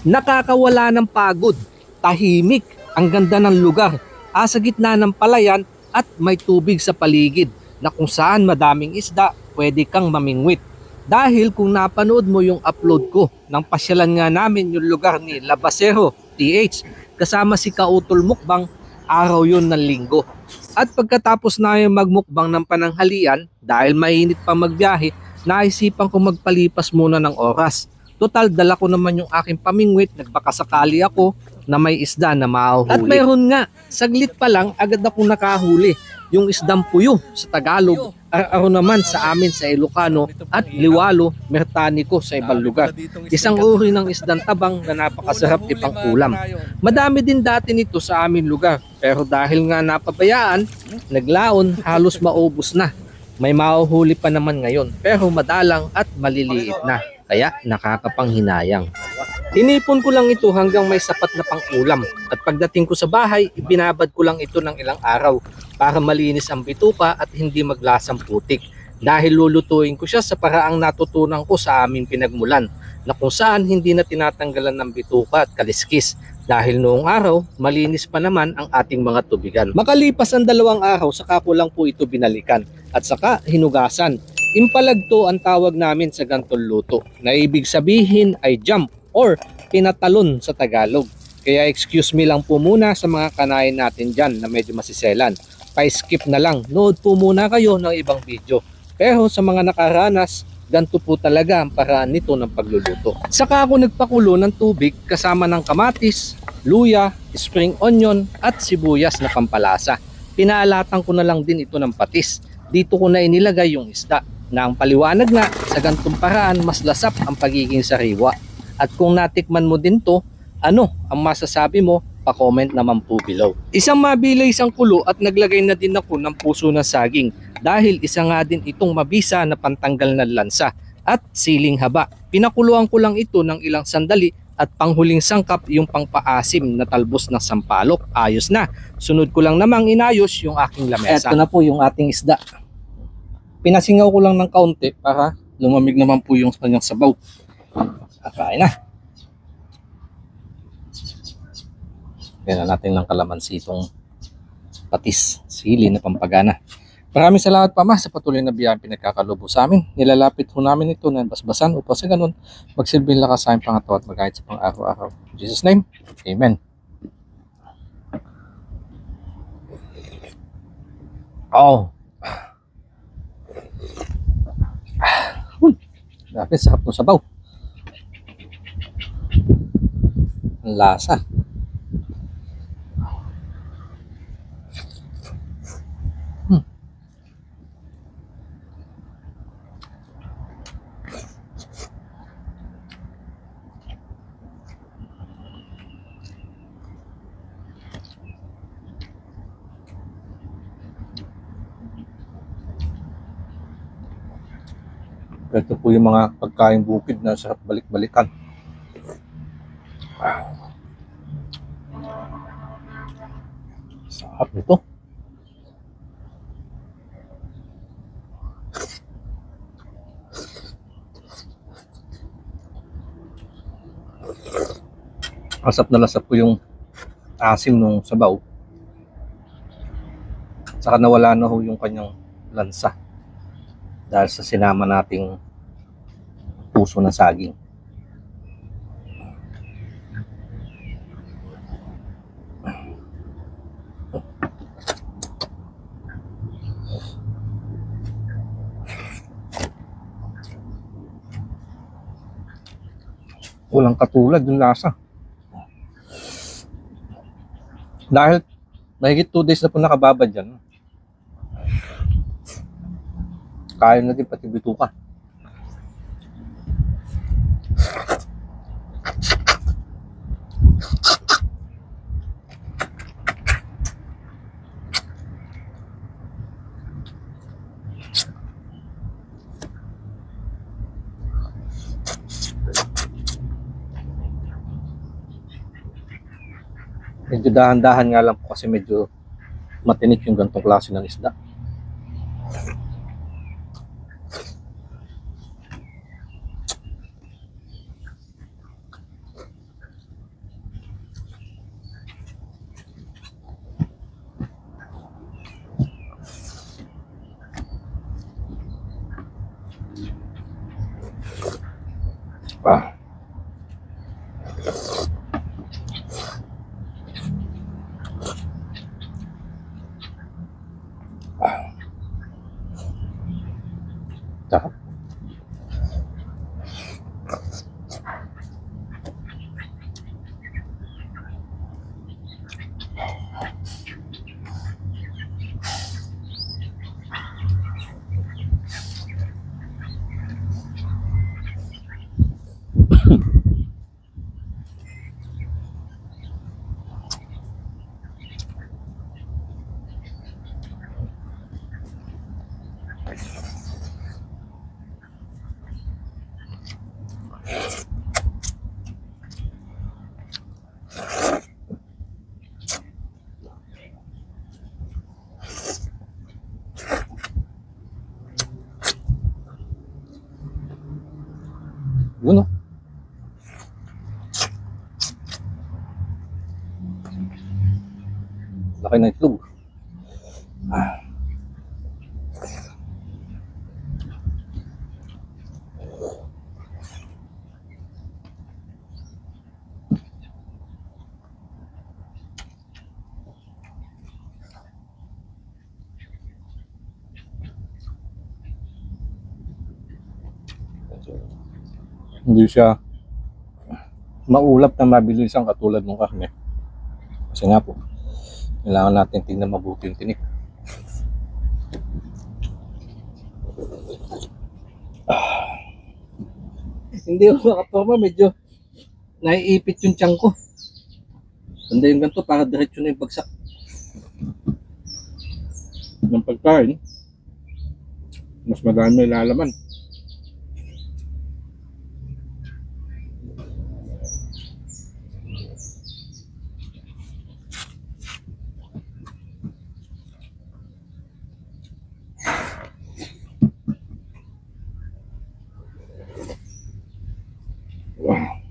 Nakakawala ng pagod, tahimik, ang ganda ng lugar, sa gitna ng palayan at may tubig sa paligid na kung saan madaming isda pwede kang mamingwit. Dahil kung napanood mo yung upload ko nang pasyalan nga namin yung lugar ni Labasero TH kasama si Kautol Mukbang, araw yun ng linggo. At pagkatapos na yung magmukbang ng pananghalian dahil mainit pa magbiyahe, naisipan ko magpalipas muna ng oras. Total, dala ko naman yung aking pamingwit, nagbakasakali ako na may isda na mahuhuli. At mayroon nga, saglit pa lang agad akong nakahuli. Yung isdang puyo sa Tagalog, araro naman sa amin sa Ilocano at liwalo, mertaniko sa ibang lugar. Isang uri ng isdang tabang na napakasarap ipang ulam. Madami din dati nito sa aming lugar, pero dahil nga napabayaan, naglaon, halos maubos na. May mahuhuli pa naman ngayon, pero madalang at maliliit na, kaya nakakapanghinayang. Tinipon ko lang ito hanggang may sapat na pang-ulam at pagdating ko sa bahay, ibinabad ko lang ito ng ilang araw para malinis ang bituka at hindi maglasang putik. Dahil lulutuin ko siya sa paraang natutunan ko sa aming pinagmulan na kung saan hindi na tinatanggalan ng bituka at kaliskis dahil noong araw malinis pa naman ang ating mga tubigan. Makalipas ang 2 araw saka ko lang po ito binalikan at saka hinugasan. Impalagto ang tawag namin sa gantong luto na ibig sabihin ay jump or pinatalon sa Tagalog. Kaya excuse me lang po muna sa mga kanain natin dyan na medyo masiselan. Pa-skip na lang, nood po muna kayo ng ibang video. Pero sa mga nakaranas, ganito po talaga ang paraan nito ng pagluluto. Saka ako nagpakulo ng tubig kasama ng kamatis, luya, spring onion at sibuyas na pampalasa. Pinaalatan ko na lang din ito ng patis. Dito ko na inilagay yung isda na ang paliwanag nga sa gantong paraan mas lasap ang pagiging sariwa. At kung natikman mo din to, ano ang masasabi mo? Pa-comment naman po below. Isang mabila isang kulo at naglagay na din ako ng puso ng saging dahil isa nga din itong mabisa na pantanggal ng lansa at siling haba. Pinakuluan ko lang ito ng ilang sandali at panghuling sangkap yung pangpaasim na talbos ng sampalok. Ayos na. Sunod ko lang namang inayos yung aking lamesa. Ito na po yung ating isda. Pinasingaw ko lang ng kaunti para lumamig naman po yung kanyang sabaw. Kakain na. Kaya natin ng kalamansi itong patis, sili na pampagana. Maraming salamat pa sa patuloy na biyayang pinagkakalubo sa amin. Nilalapit ho namin ito na basbasan upang sa ganun magsilbing lakas sa aming pangatao at magahit sa pang-araw-araw. In Jesus' name, Amen. Oh. Grabe, sarap ng sabaw. Ang lasa. Ito po yung mga pagkain bukid na sarap balik-balikan. Sarap nito. Lasap na lasap po yung asim ng sabaw. Saka nawala na ho yung kanyang lansa dahil sa sinama nating puso ng saging. Walang katulad yung lasa. Dahil mahigit 2 days na po nakababad dyan. Kaya na din pati bituka. Medyo dahan-dahan nga lang po kasi medyo matinik yung gantong klase ng isda. Sarap. Yun o. Laki ng itlog. Hindi siya maulap na mabilis ang katulad ng karne. Kasi nga po, kailangan natin tingnan mabuti yung tinik. Hindi ako makaporma, medyo naiipit yung tiyan ko. Tanda yung ganito para diretso na yung bagsak ng pagkain. Mas madami lalaman. Wow.